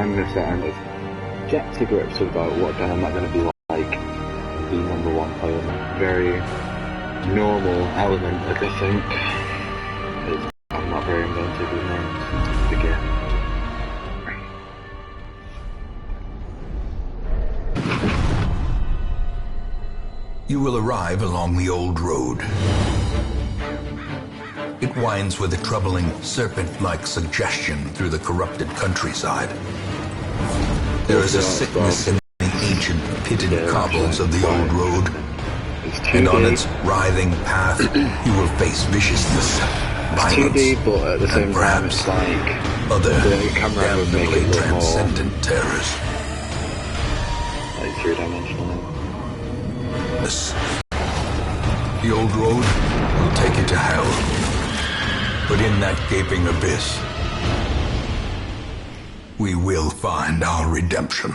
I'm going to say I'm going to get to grips about what I'm not going to be like the number one player. Very normal element of the think. I'm not very inventive with names to begin. You will arrive along the old road. It winds with a troubling, serpent-like suggestion through the corrupted countryside. There is a sickness in the ancient pitted cobbles of the old road, and on its writhing path you will face viciousness, violence, 2D, but at the same time it's like other the camera would make it look transcendent more terrors. like three-dimensional. The old road will take you to hell, but in that gaping abyss, we will find our redemption.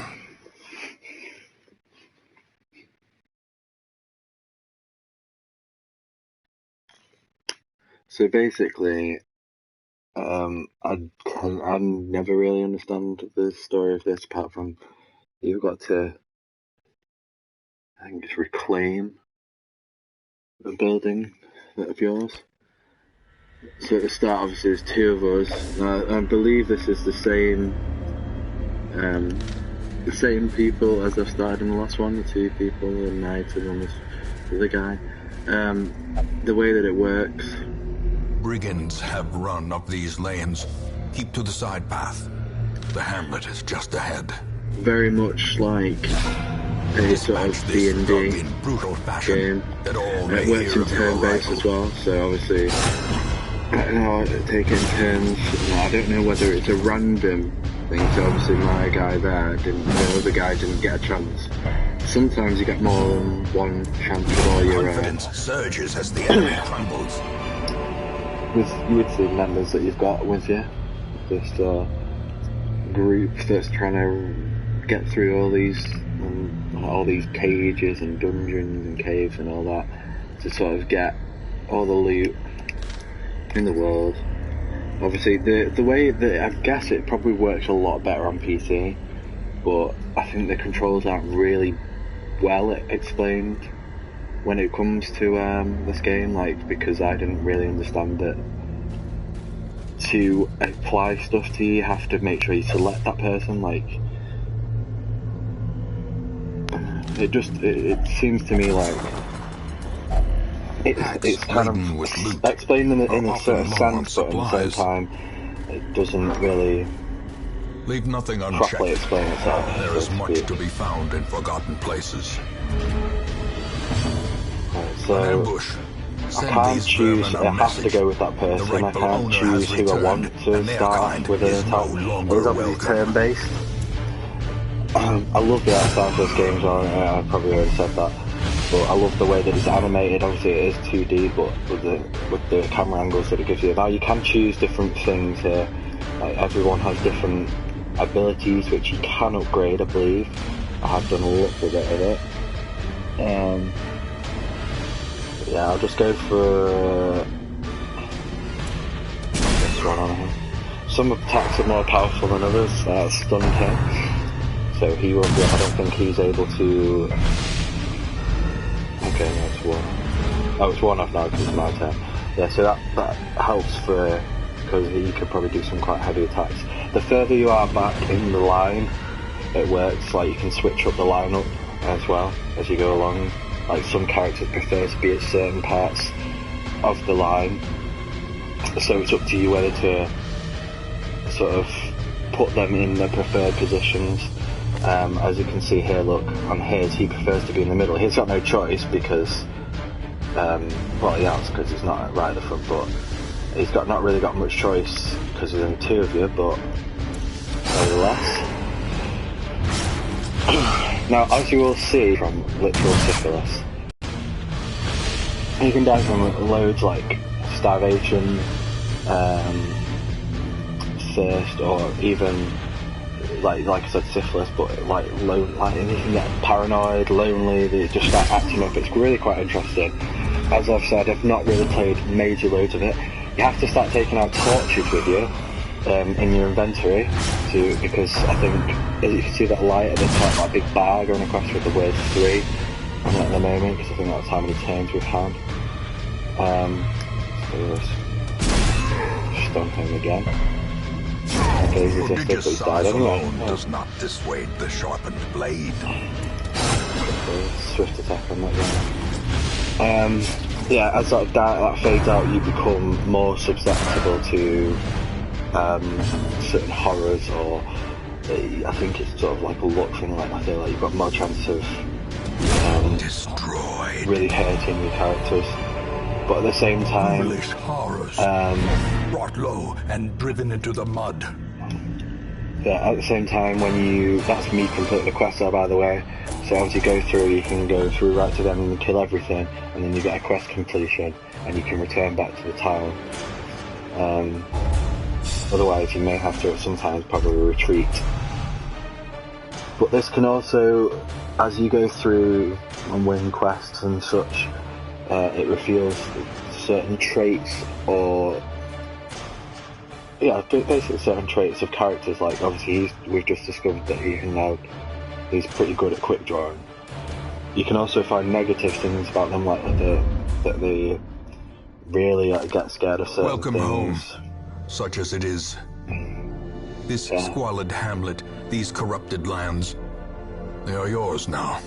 So basically, I never really understand the story of this apart from you've got to, I think it's reclaim a building of yours. So at the start, obviously, there's two of us. I believe this is the same people as I've started in the last one, the two people, and Knight and then this other guy. The way that it works. Brigands have run up these lanes. Keep to the side path. The hamlet is just ahead. Very much like a sort of D&D game. It works in turn-based as well, so obviously taking turns. I don't know whether it's a random thing, so obviously my guy there didn't, the other guy didn't get a chance. Sometimes you get more than one chance with all your confidence surges as the enemy crumbles. With the members that you've got with you, this group that's trying to get through all these cages and dungeons and caves and all that to sort of get all the loot in the world. Obviously, the way that I guess it probably works a lot better on PC, but I think the controls aren't really well explained when it comes to this game, like, because I didn't really understand it. To apply stuff to you have to make sure you select that person, like, it seems to me like it's kind of explained in a certain sense, but at the same time it doesn't really leave nothing properly explain itself. There is much to be found in forgotten places. So I can't choose, it has to go with that person. I can't choose who I want to start with an attack. It's obviously turn-based. I love the art style of this game as well, I probably already said that. But I love the way that it's animated. Obviously it is 2D, but with the camera angles that it gives you. Now you can choose different things here. Like, everyone has different abilities which you can upgrade, I believe. I have done a little bit of it. Yeah, I'll just go for this one on here. Some attacks are more powerful than others. Stunned him, so he won't be. I don't think he's able to. Okay, that's one. Oh, it's one off now because it's my turn. Yeah, so that helps for, because he could probably do some quite heavy attacks. The further you are back in the line, it works. Like, you can switch up the lineup as well as you go along. Like, some characters prefer to be at certain parts of the line, so it's up to you whether to sort of put them in their preferred positions. As you can see here, look, on his, he prefers to be in the middle. He's got no choice because, well, he has, because he's not right at the front, but he's not really got much choice because there's only two of you, but nevertheless. Now, as you will see from literal syphilis, you can die from loads like starvation, thirst, or even like I said, syphilis, but you can get paranoid, lonely, they just start acting up. It's really quite interesting. As I've said, I've not really played major loads of it. You have to start taking out torches with you in your inventory because I think you can see that light at the top, that big bar going across with the word 3 on it at the moment, because I think that's how many turns we've had. So let's stomp him again. Okay, he's resisted, but he's died anyway. Does not dissuade the sharpened blade. Swift attack on that guy. Yeah, as that fades out, you become more susceptible to certain horrors, or I think it's sort of like a luck thing. Like I feel like you've got more chance of destroyed, really hurting your characters. But at the same time, foolish horrors, brought low and driven into the mud. Yeah, at the same time, that's me completing the quest there, by the way. So as you go through, you can go through right to them and kill everything, and then you get a quest completion, and you can return back to the town. Otherwise, you may have to sometimes probably retreat. But this can also, as you go through and win quests and such, it reveals certain traits, or basically certain traits of characters. Like obviously, we've just discovered that he's pretty good at quick drawing. You can also find negative things about them, like that they really get scared of certain Welcome things. home, such as it is. This squalid hamlet, these corrupted lands, they are yours now,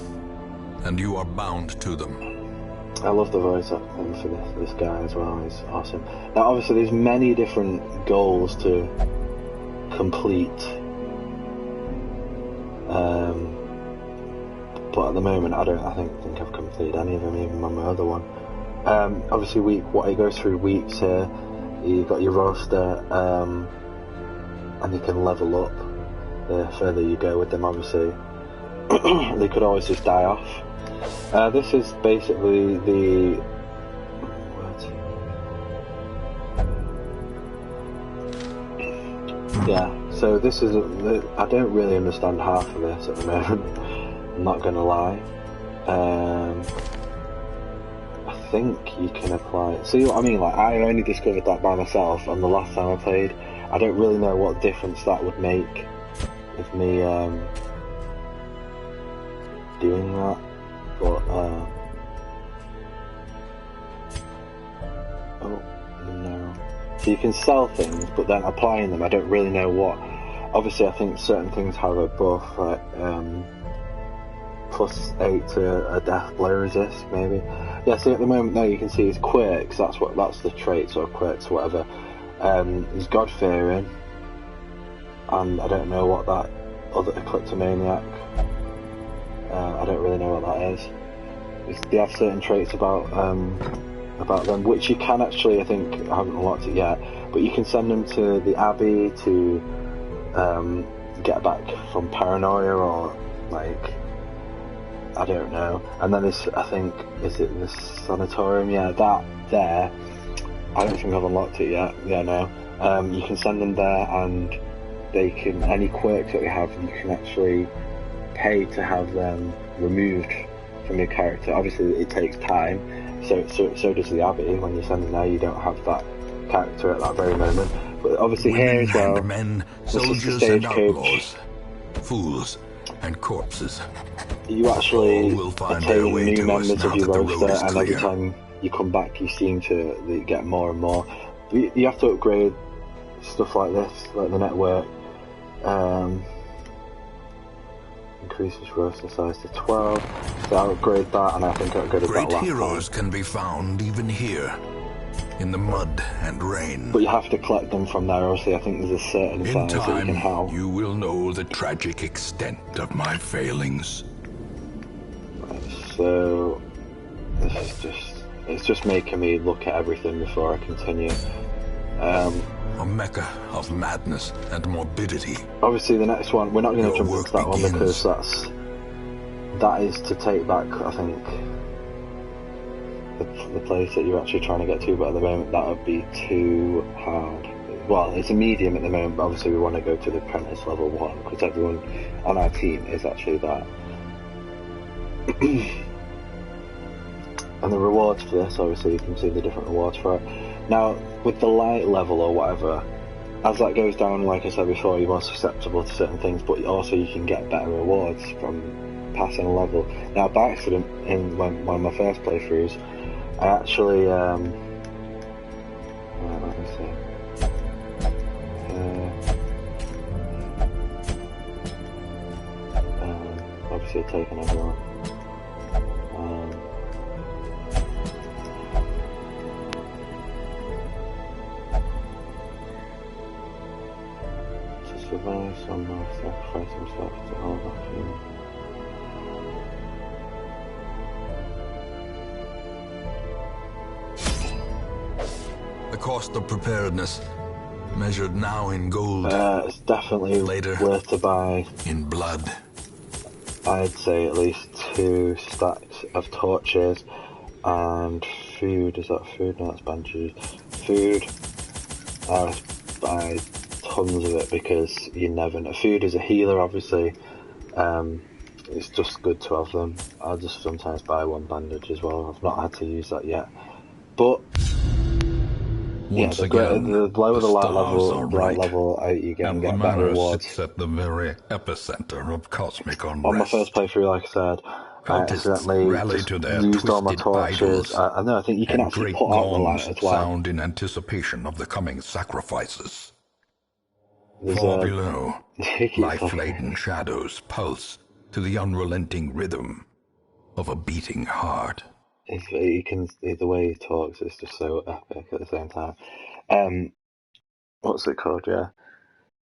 and you are bound to them. I love the voice acting for this guy as well. He's awesome. Now, obviously, there's many different goals to complete, but at the moment, I think I've completed any of them, even on my other one. Obviously, he goes through weeks here. You've got your roster, and you can level up the further you go with them. Obviously, they could always just die off. This is basically the so this is I don't really understand half of this at the moment. I'm not gonna lie. I think you can apply it. See what I mean? Like, I only discovered that by myself, and the last time I played, I don't really know what difference that would make with me doing that. But oh no. So you can sell things, but then applying them, I don't really know what. Obviously, I think certain things have a buff, like +8 to a death blow resist, maybe. Yeah. See, at the moment, now you can see his quirks. That's the traits or quirks or whatever. He's God fearing, and I don't know what that other kleptomaniac. I don't really know what that is. They have certain traits about them, which you can actually, I think, I haven't unlocked it yet, but you can send them to the Abbey to get back from paranoia, or like, I don't know. And then there's, I think, is it the sanatorium? Yeah, that there. I don't think I've unlocked it yet. Yeah, no. You can send them there, and they can, any quirks that they have, you can actually pay to have them removed from your character. Obviously, it takes time, so does the Abbey. When you send them there, you don't have that character at that very moment. But obviously, women here as well, and men, this is the soldiers and stagecoach. outlaws, fools and corpses. You actually will find attain their way new to us members now of your that the road roster, is and every clear. time you come back, you seem to get more and more. You have to upgrade stuff like this, like the network. Increases roster size to 12. So I'll upgrade that, and I think I'll upgrade that Great last heroes time. can be found even here, in the mud and rain. But you have to collect them from there. Obviously, I think there's a certain In size that you can time, have. you will know the tragic extent of my failings. So this is it's just making me look at everything before I continue. A mecca of madness and morbidity. Obviously, the next one, we're not going to Your jump work into that one, begins. because that is to take back, I think, the place that you're actually trying to get to. But at the moment, that would be too hard. Well, it's a medium at the moment, but obviously we want to go to the apprentice level 1, because everyone on our team is actually that. And the rewards for this, obviously you can see the different rewards for it. Now, with the light level or whatever, as that goes down, like I said before, you're more susceptible to certain things, but also you can get better rewards from passing a level. Now, by accident, in one of my first playthroughs, I actually, let me see. Obviously, taking everyone. To survive, some must sacrifice themselves to hold on to you. The cost of preparedness, measured now in gold. It's definitely later worth to buy. In blood. I'd say at least 2 stacks of torches and food. Is that food? No, that's bandages. Food. I buy tons of it because you never know. Food is a healer, obviously. It's just good to have them. I'll just sometimes buy 1 bandage as well. I've not had to use that yet. But Once the again, lower the light right, level you get, and get the better manor rewards. sits at the very epicenter of cosmic unrest. On my first playthrough, like I said, I accidentally rally to their used all my twisted torches. idols, I know, I think you can and actually great put out the light gongs as well. sound in anticipation of the coming sacrifices. There's Far below, life-laden shadows pulse to the unrelenting rhythm of a beating heart. The way he talks is just so epic at the same time. What's it called? Yeah.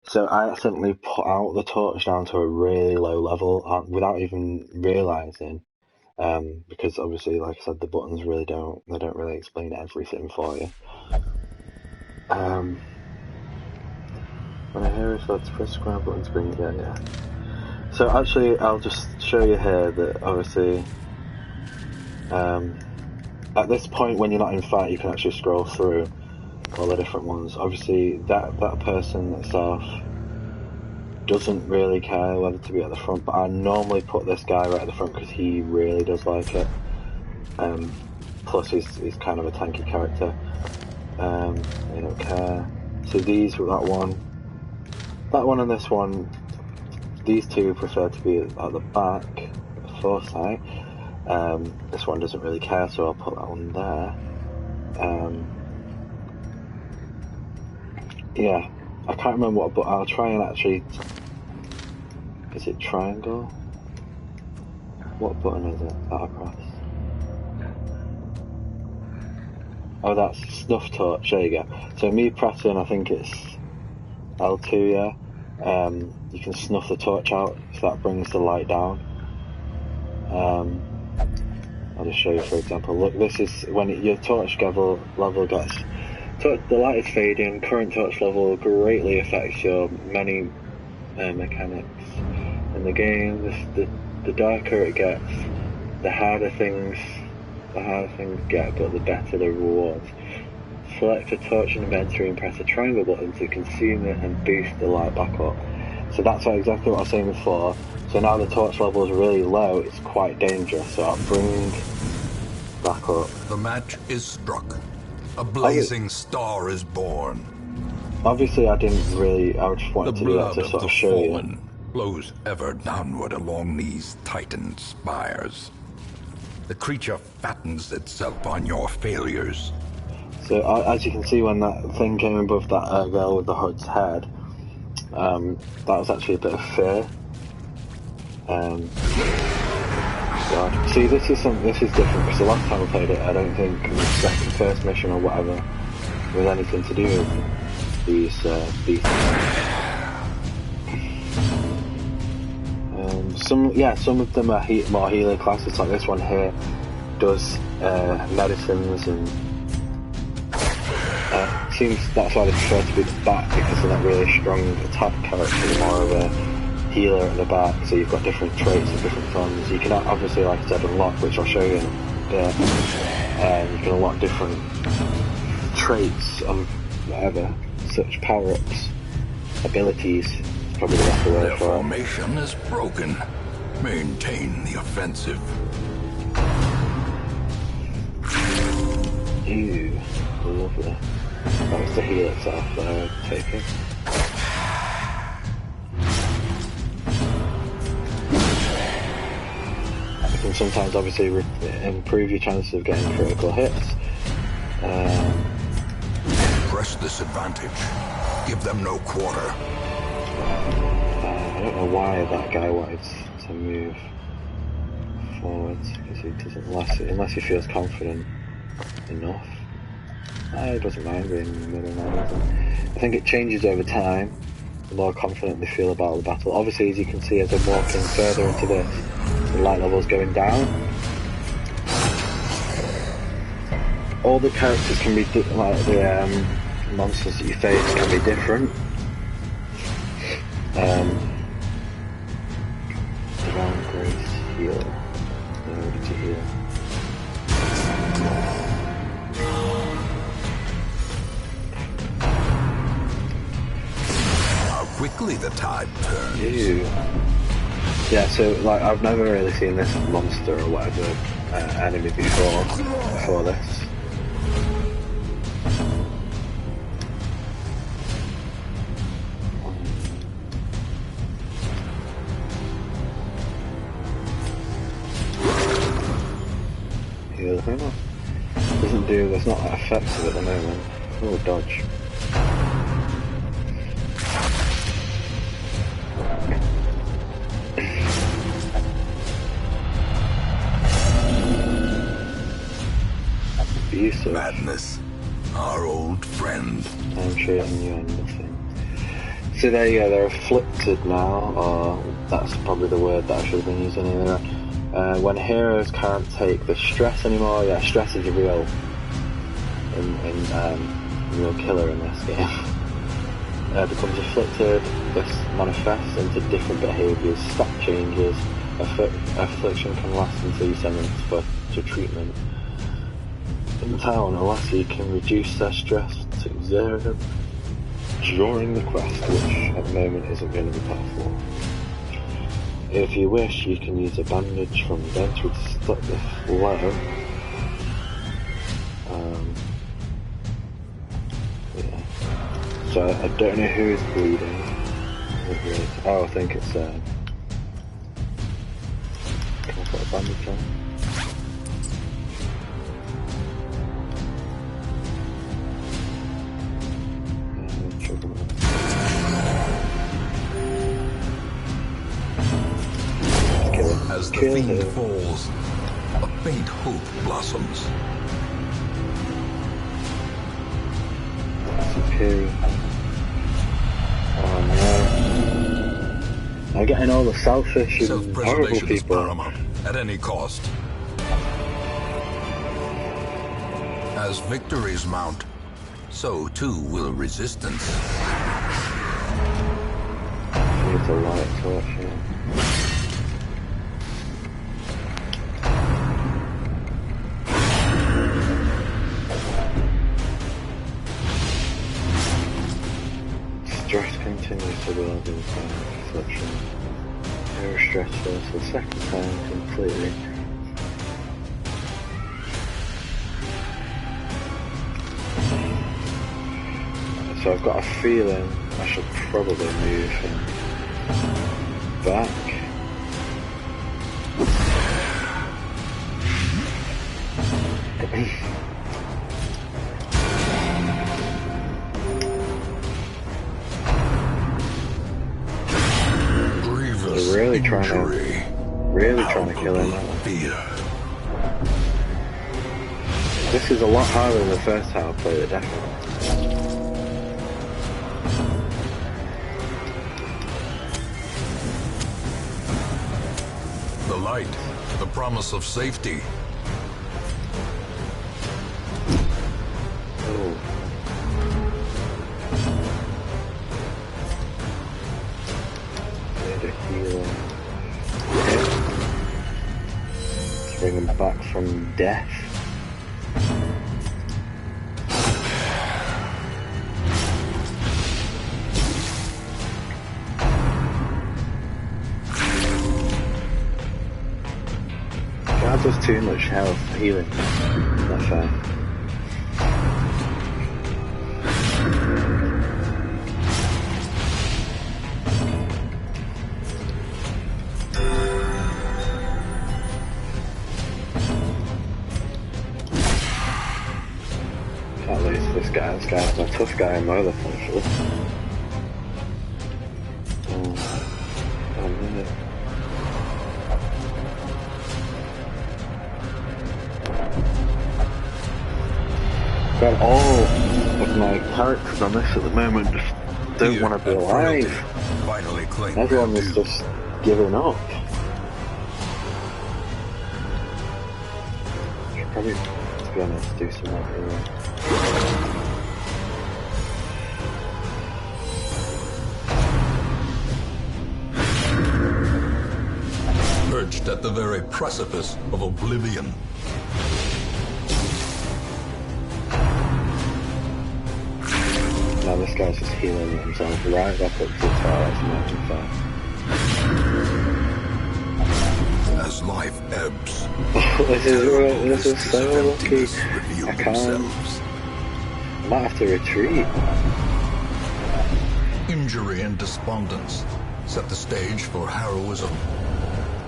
So I accidentally put out the torch down to a really low level without even realizing, because obviously, like I said, the buttons don't really explain everything for you. When I hear it, let's press square button to bring it. Yeah. So actually, I'll just show you here that obviously, at this point when you're not in fight, you can actually scroll through all the different ones. Obviously, that person itself doesn't really care whether to be at the front, but I normally put this guy right at the front because he really does like it. Plus, he's kind of a tanky character. They don't care. So that one and this one, these two prefer to be at the back, the foresight. This one doesn't really care, so I'll put that one there. Yeah, I can't remember what, but I'll try and actually. Is it triangle? What button is it? That across? Oh, that's snuff torch. There you go. So me pressing, I think it's L2. Yeah. You can snuff the torch out, so that brings the light down. I'll just show you, for example. Look, this is when your torch level gets. The light is fading. Current torch level greatly affects your many mechanics in the game. The darker it gets, the harder things get, but the better the rewards. Select a torch in inventory and press the triangle button to consume it and boost the light back up. So that's exactly what I was saying before. So now the torch level is really low, it's quite dangerous, so I'll bring back up. The match is struck. A blazing star is born. Obviously I just wanted to do that to sort of show you. Flows ever downward along these titan spires. The creature fattens itself on your failures. So as you can see, when that thing came above that girl with the hood's head, that was actually a bit of fear. God. See, this is different because the last time I played it, I don't think the first mission or whatever was anything to do with these beasts. Some of them are more healer classes, like this one here does medicines, and seems that's why they prefer to be the back, because they're not really strong attack character, they're more of a healer at the back, so you've got different traits and different funds. You can obviously, like I said, unlock, which I'll show you in a bit, and you can unlock different traits and whatever, such power-ups, abilities, is probably the better word for it. Their formation is broken. Maintain the offensive. Ew, lovely. That was the heal itself that I was taking. It can sometimes obviously improve your chances of getting critical hits. Press this advantage. Give them no quarter. I don't know why that guy wanted to move forwards, because he doesn't, unless he feels confident enough. He doesn't mind being in the middle now. I think it changes over time, the more confident they feel about the battle. Obviously, as you can see, as I'm walking further into this, the light level's going down. All the characters can be, like the monsters that you face can be different. Divine Grace heal. In order to heal. How quickly the tide turns. Ew. Yeah, so like I've never really seen this monster or whatever enemy before this. Heal him. Doesn't do. That's not that effective at the moment. Oh, dodge. Abusive. Madness, our old friend. I'm chasing you on nothing. So there you go, they're afflicted now, or that's probably the word that I should have been using earlier. When heroes can't take the stress anymore, yeah, stress is a real killer in this game. Becomes afflicted, this manifests into different behaviours, stat changes, affliction can last until you send them to treatment. In town, a lassie can reduce their stress to 0 during the quest, which at the moment isn't going to be possible. If you wish, you can use a bandage from the bench to stop the flow. Yeah. So I don't know who is bleeding. Oh, I think it's can I put a bandage on? As the fiend falls, a faint hope blossoms. Okay. Oh no. I'm getting all the selfish and horrible Self-preservation is people. paramount, at any cost. As victories mount, so too will resistance. Need a light torch here. Stress continues to build in time affliction. Hero stress falls for the second time completely. So I've got a feeling I should probably move him back. They're really trying to kill him. This is a lot harder than the first time I played it, definitely. The light, the promise of safety. Oh. Need a heal. Okay. Let's bring him back from death. That does too much health healing. Not fair. guy's a tough guy in my other puncture. God, all of my characters on this at the moment just don't want to be alive. Everyone is just giving up. Should probably, to be honest, do some more healing. Perched at the very precipice of oblivion. Now this guy's just healing himself right back up to the top. That's not fair. As life ebbs, this is so lucky. I can't. I might have to retreat. Injury and despondence set the stage for heroism.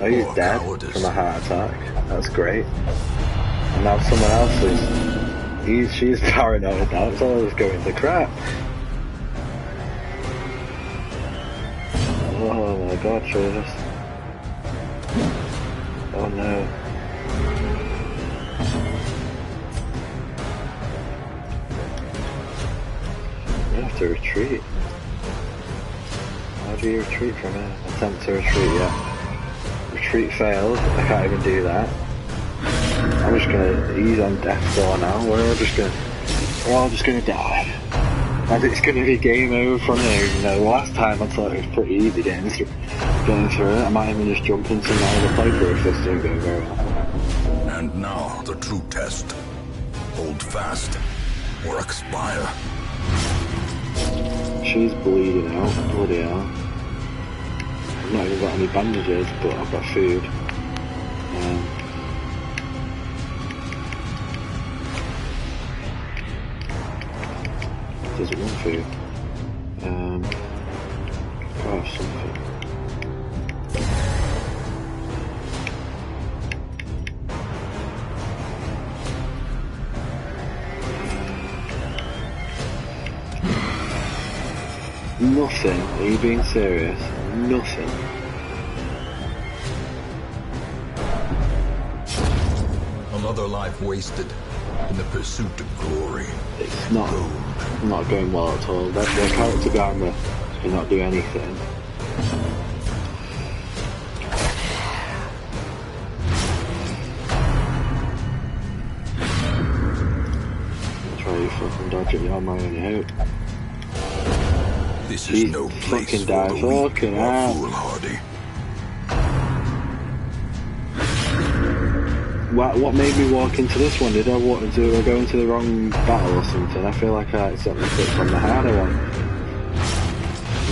Oh, he's dead from a heart attack. That's great. And now someone else is. She's paranoid now. It's all just going to crap. Oh my god, Jesus. Oh no. I have to retreat. How do you retreat from here? Attempt to retreat, yeah. Retreat failed. I can't even do that. I'm just gonna. He's on death's door now. We're all just gonna die. And it's gonna be game over from here. You know, last time I thought it was pretty easy getting through it. I might even just jump into another playthrough if this doesn't go very well. And now the true test. Hold fast or expire. She's bleeding out. Bloody hell. I've not even got any bandages, but I've got food. Does it want food? Gosh, something. Nothing? Are you being serious? Nothing? Another life wasted in the pursuit of glory. It's not going well at all. Their character gamma cannot do anything. Try to fucking dodge it, you're my only hope. This is no place for the weak or foolhardy. What made me walk into this one? Did I go into the wrong battle or something? I feel like I accidentally clicked on the harder one.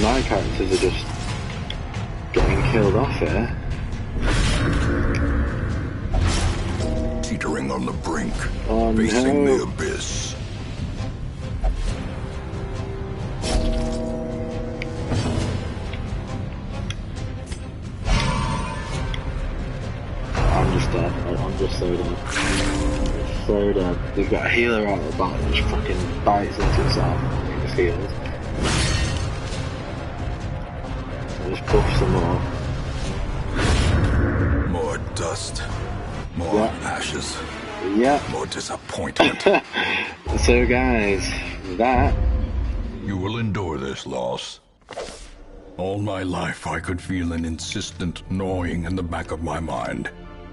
My characters are just getting killed off here. Teetering on the brink, Oh, facing no. the abyss. I'm just dead. I'm just so dead. So dead. They've got a healer out of the back which fucking bites into itself and just heals. So just buffs them up. More dust, more ashes, more disappointment. So guys, that... You will endure this loss. All my life I could feel an insistent gnawing in the back of my mind.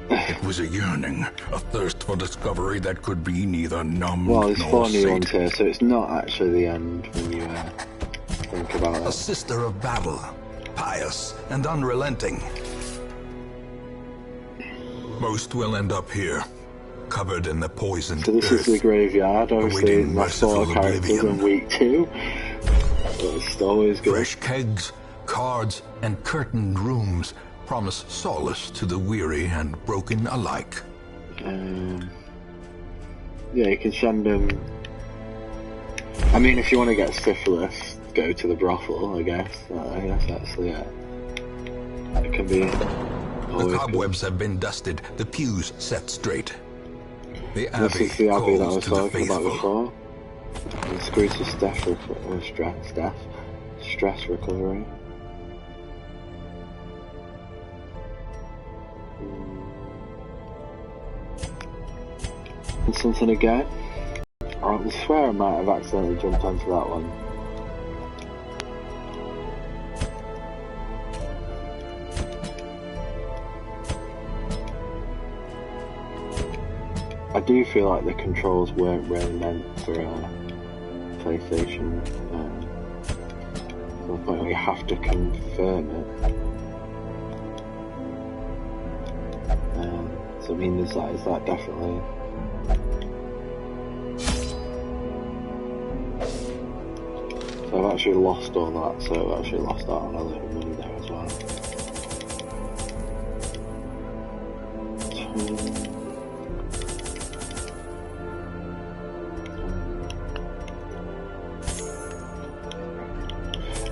It was a yearning, a thirst for discovery that could be neither numbed Well, there's nor 4 new ones sated. here, so it's not actually the end when you think about A it. sister of battle, pious and unrelenting. Most will end up here, covered in the poisoned So this earth. is the graveyard, obviously awaiting my 4 merciful characters in oblivion. week 2. It's always good. Fresh kegs, cards, and curtained rooms promise solace to the weary and broken alike. Yeah, you can send them... I mean, if you want to get syphilis, go to the brothel, I guess. I guess that's it can be... The cobwebs have been dusted, the pews set straight. The This abbey is the abbey that I calls was to the talking about faithful. before. Increases stress recovery. And something again. I swear I might have accidentally jumped onto that one. I do feel like the controls weren't really meant for PlayStation. To the point where you have to confirm it. So I mean, is that definitely? So I've actually lost all that. So I've actually lost out on a little money there as well.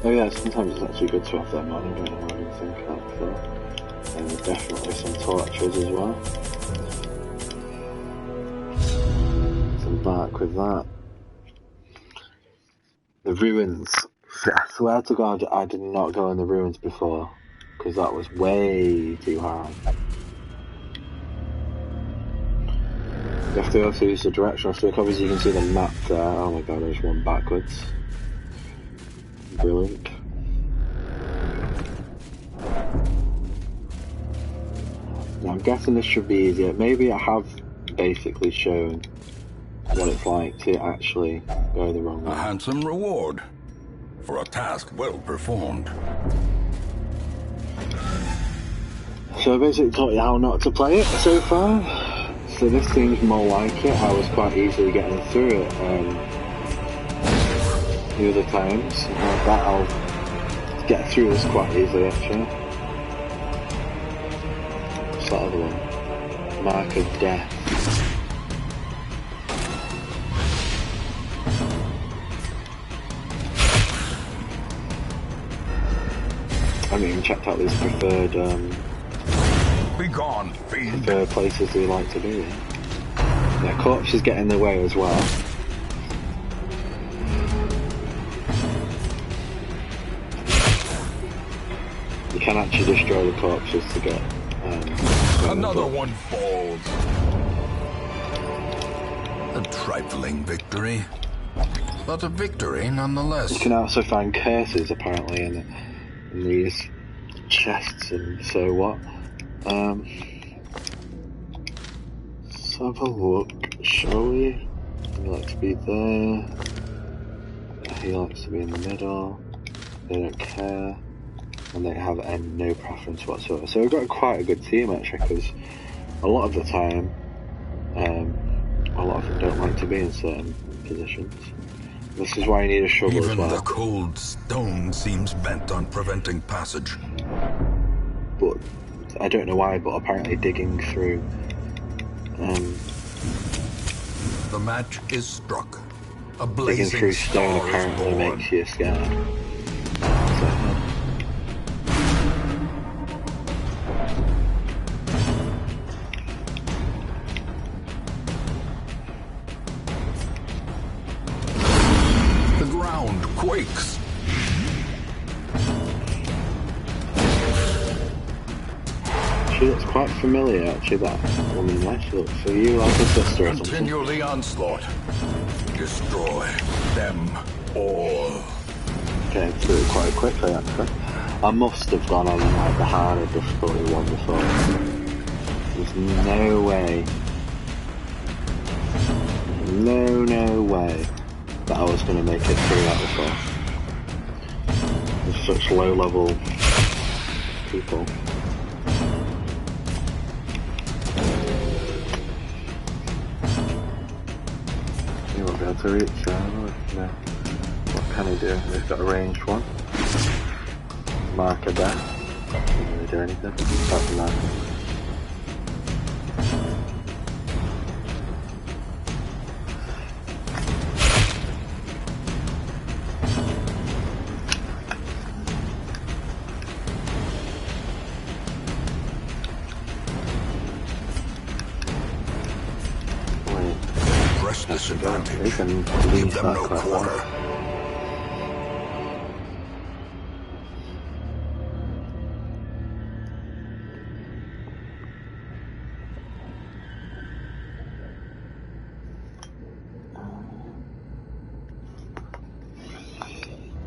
Oh yeah, sometimes it's actually good to have them on. I don't know why I didn't think of that before. And definitely some torches as well. So I'm back with that. The ruins. I swear to God, I did not go in the ruins before. Because that was way too hard. You have to also use the directional stick. Obviously you can see the map there. Oh my God, I just went backwards. Brilliant. Now I'm guessing this should be easier. Maybe I have basically shown what it's like to actually go the wrong way. A handsome reward for a task well performed. So I basically taught you how not to play it so far. So this seems more like it. I was quite easily getting through it the other times. That I'll get through this quite easily actually. What's that other one? Mark of Death. I haven't even checked out these preferred Begone, fiend. preferred places we like to be. Yeah, corpses get in the way as well. You can actually destroy the corpses to get another one falls. A trifling victory, but a victory nonetheless. You can also find curses apparently in these chests and so what. Let's have a look, shall we? He likes to be there. He likes to be in the middle. They don't care. And they have no preference whatsoever. So we've got quite a good team actually, because a lot of the time, a lot of them don't like to be in certain positions. This is why you need a shovel as well. Even the cold stone seems bent on preventing passage. But I don't know why, but apparently digging through. The match is struck. A Digging blazing through stone star is apparently born. makes you scared. The ground quakes. She looks quite familiar actually, that woman there. She looks so you like a sister or something. Continue the onslaught. Destroy them all. Getting through it quite quickly actually. I must have gone on like the harder difficulty one before. There's no way, no way that I was going to make it through that before. With such low level people. You won't be able to reach no. What can he do? They've got a ranged one. Mark of Death. Doesn't really do anything. That's a marker. this We advantage. can Give leave them that no quite well. quarter.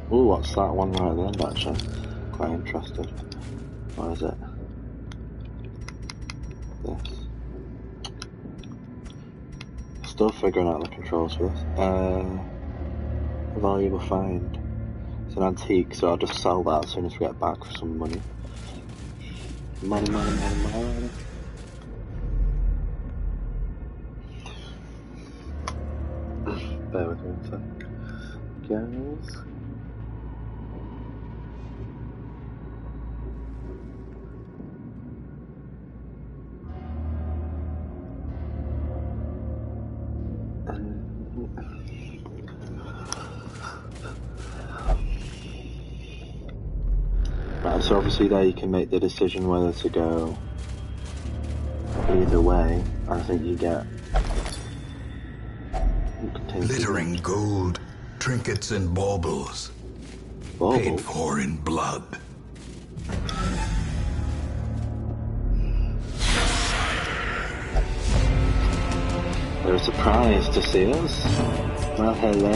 Ooh, what's that one right at the end actually? Quite interested. What is it? This. Still figuring out the controls for this. A valuable find. It's an antique, so I'll just sell that as soon as we get back for some money. Money, money, money, money. Bear with me one sec. Guys. Right, so obviously there you can make the decision whether to go either way. I think you get Glittering gold, trinkets and baubles. Paid for in blood. They're a surprise to see us. Well, hello.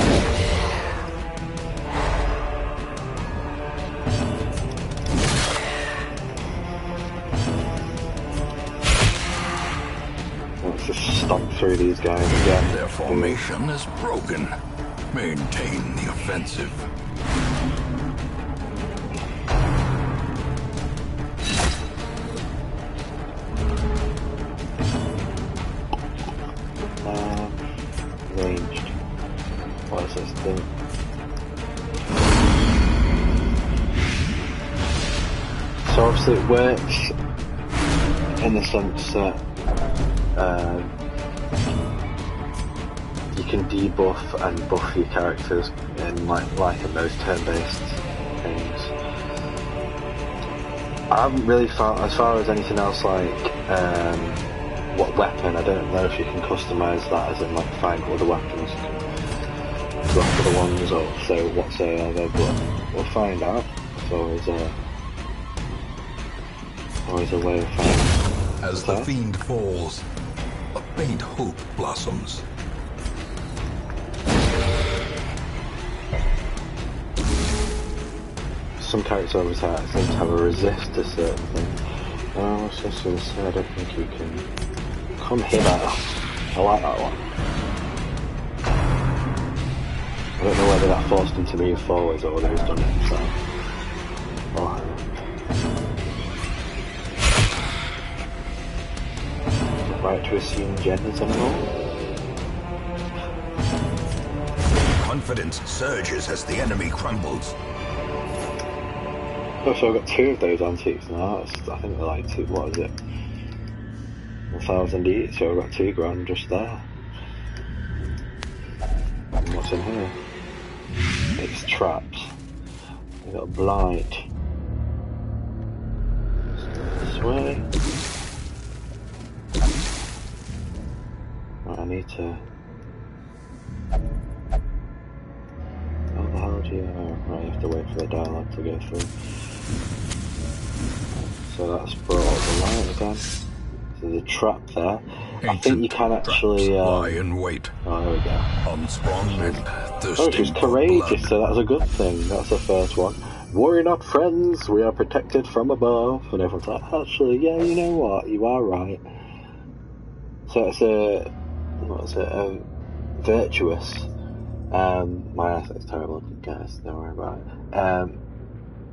Let's just stomp through these guys again. Their formation is broken. Maintain the offensive. Ranged. What does this do? So obviously it works in the sense that you can debuff and buff your characters in like in those turn-based things. I haven't really found, as far as anything else, like what weapon. I don't know if you can customize that, as in like find other weapons, drop other ones or so whatsoever. But we'll find out. It's always a way of finding. As the fiend falls, a faint hope blossoms. Some characters obviously seem to have a resist to certain things. I was just going to say, I don't think you can come here. I like that one. I don't know whether that forced him to move forwards or whether he's done it himself. Oh. Right to assume genders anymore? Confidence surges as the enemy crumbles. Oh, so I've got two of those antiques now. I think they're like two, what is it? 1,000 each, so I've got $2,000 just there. And what's in here? It's traps. We've got a blight. This way. Right, I need to... How the hell do you... Oh, right, you have to wait for the dialogue to go through. So that's brought up the light again. So the trap there. I think you can actually... lie in wait. Oh, there we go. Unsprung and thirsting. Oh, she's courageous, so that's a good thing. That's the first one. Worry not, friends, we are protected from above. And everyone's like, actually, yeah, you know what, you are right. So it's a virtuous. My eyesight's terrible, guys, don't worry about it.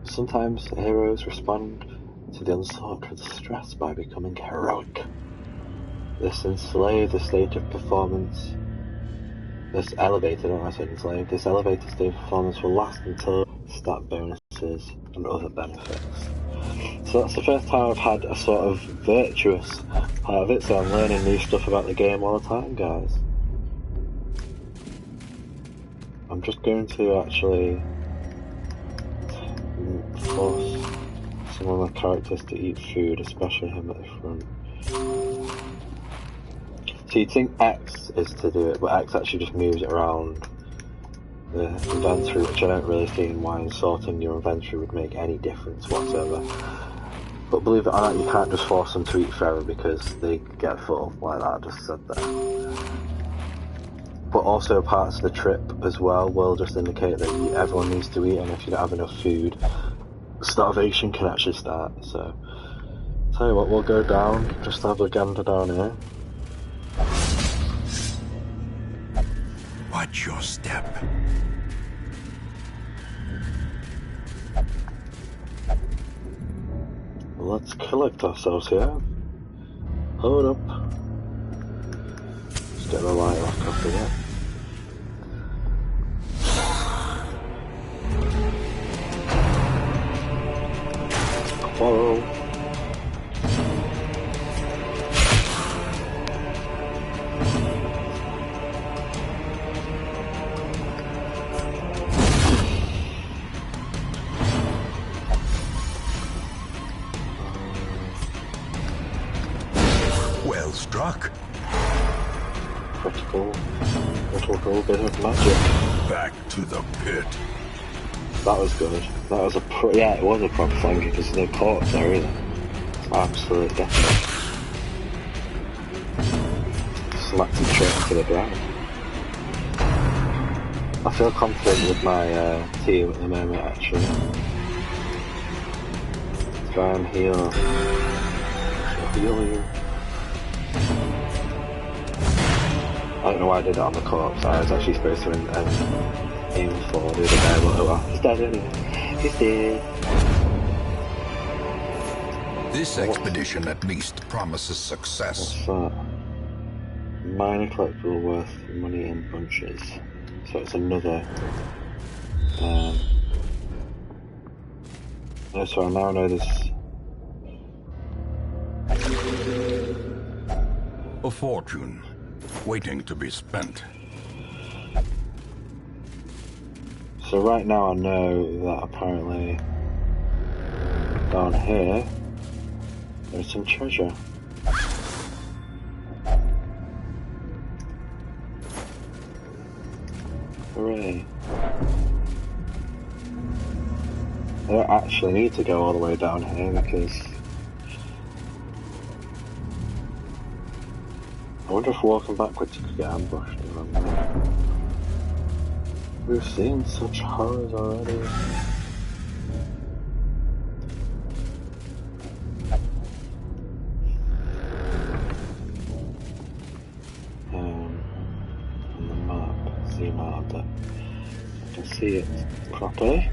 Sometimes heroes respond to the unsought with stress by becoming heroic. This enslaved the state of performance. This elevated state of performance will last until stat bonuses and other benefits. So that's the first time I've had a sort of virtuous part of it, so I'm learning new stuff about the game all the time, guys. I'm just going to actually force some of my characters to eat food, especially him at the front. So you'd think X is to do it, but X actually just moves it around the inventory, which I don't really see why sorting your inventory would make any difference whatsoever. But believe it or not, you can't just force them to eat forever because they get full, like that I just said there. But also parts of the trip as well will just indicate that everyone needs to eat, and if you don't have enough food, starvation can actually start. So, tell you what, we'll go down, just have a gander down here. Watch your step. Let's collect ourselves here. Hold up. Let's get the light back up again. Whoa. Well struck. Critical bit of magic. Back to the pit. That was good. That was yeah, it was a proper flanker because there's no corpse there either. It's absolute definite. Smacked him straight into the ground. I feel confident with my team at the moment actually. Try and heal. Heal you. I don't know why I did it on the corpse. I was actually supposed to aim for the other guy, but oh well. He's dead anyway. He's dead. This expedition at least promises success. What's that? Minor collectible worth money in bunches. So it's another... oh, so I now know this... A fortune, waiting to be spent. So right now I know that apparently down here there's some treasure. Hooray. I don't actually need to go all the way down here because I wonder if walking backwards you could get ambushed. We've seen such horrors already. On the map, zoom out a bit. I can see it properly.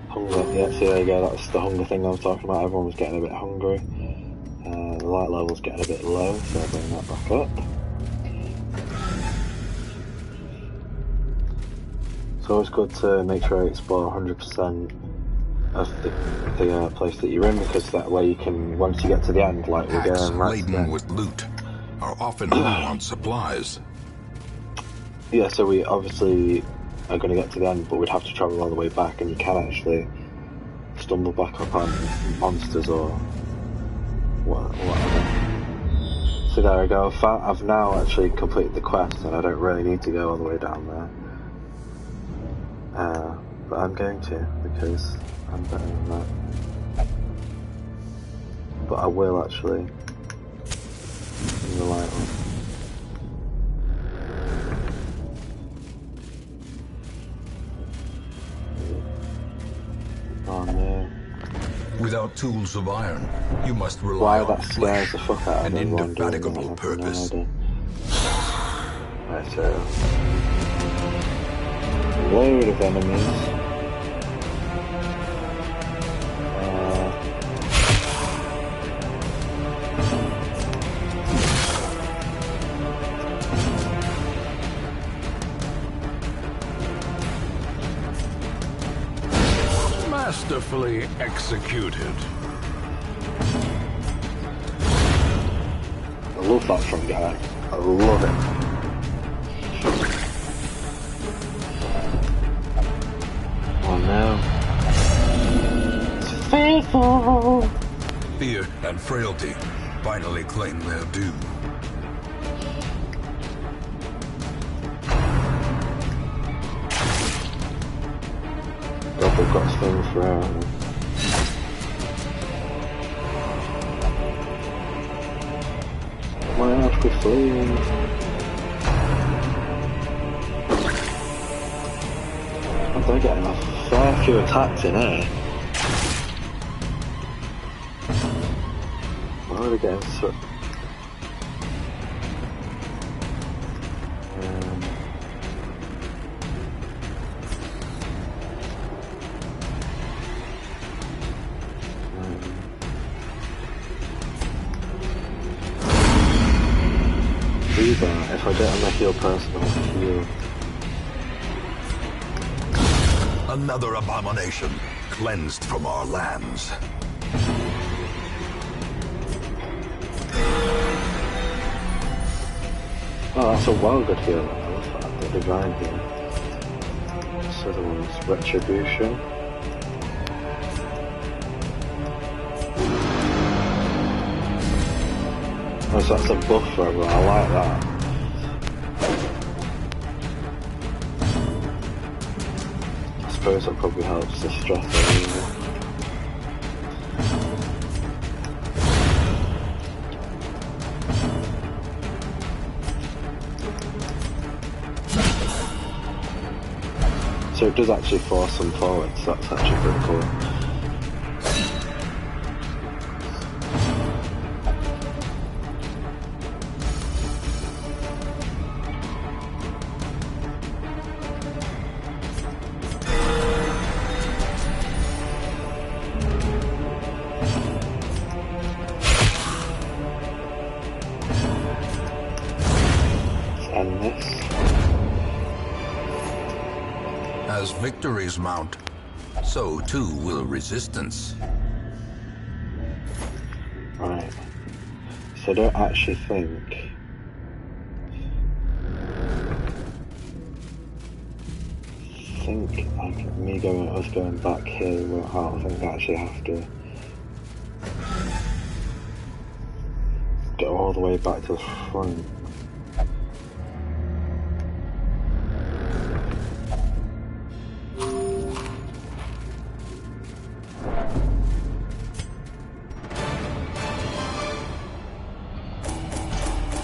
Hunger, yeah, see there you go, that's the hunger thing I was talking about. Everyone was getting a bit hungry. The light level's getting a bit low, so I'll bring that back up. It's always good to make sure you explore 100% of the place that you're in, because that way you can, once you get to the end, like we're Packs going right laden with loot are often low on supplies. Yeah, so we obviously are going to get to the end, but we'd have to travel all the way back, and you can actually stumble back up on monsters or whatever. So there we go, I've now actually completed the quest, and I don't really need to go all the way down there. But I'm going to, because I'm better than that. But I will actually bring the light on. Oh no. Without tools of iron, you must rely on flesh, the fuck out of an everyone doing indefatigable that, purpose. Right, so load of enemies. Masterfully executed. I love that from guy. I love it. Oh no. It's fearful. Fear and frailty finally claim their due. they've got things for her, haven't they? Why aren't we fleeing? They're getting a fair few attacks in here. Why are they getting so... If I get on the heal person, I'll heal. Another abomination, cleansed from our lands. Oh, that's a well good heal. I love that, the divine heal. This other one's retribution. Oh, so that's a buffer, but I like that. I suppose that probably helps the stress anyway. So it does actually force them forward, so that's actually pretty cool. End this. As victories mount, so too will resistance. Right. So I don't actually think like me going us going back here won't help. I think I actually have to go all the way back to the front.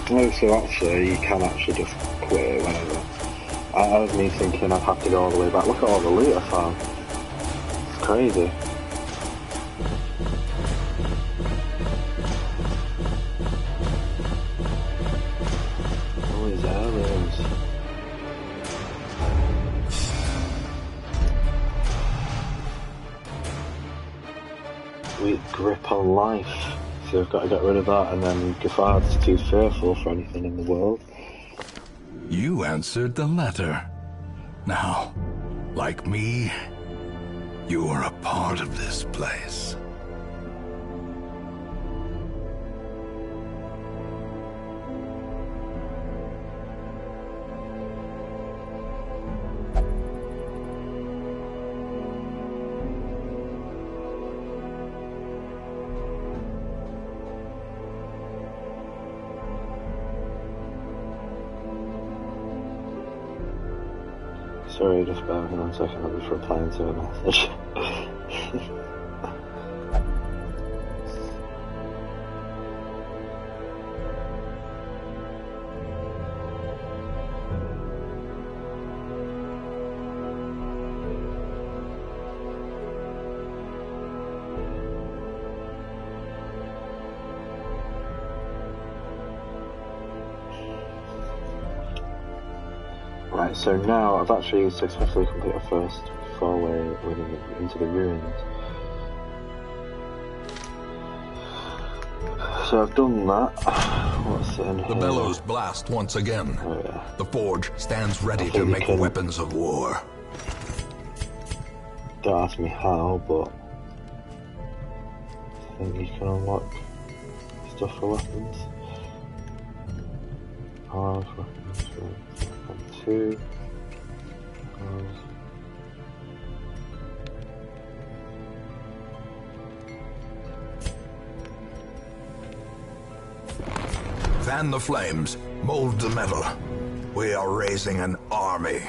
Oh, so actually, you can actually just quit it whenever. I was me thinking I'd have to go all the way back. Look at all the loot I found. It's crazy. All these arrows. Weak grip on life. So I've got to get rid of that, and then Gafard's too fearful for anything in the world. You answered the letter. Now, like me, you are a part of this place. Sorry, just bear with me 1 second, I'm just replying to a message. Right, so now I've actually successfully completed a first foray into the ruins. So I've done that. What's in here? The bellows blast once again. Oh yeah. The forge stands ready to make weapons of war. Don't ask me how, but I think you can unlock stuff for weapons. Arms, weapons, right. 2. Arms. Fan the flames, mold the metal. We are raising an army.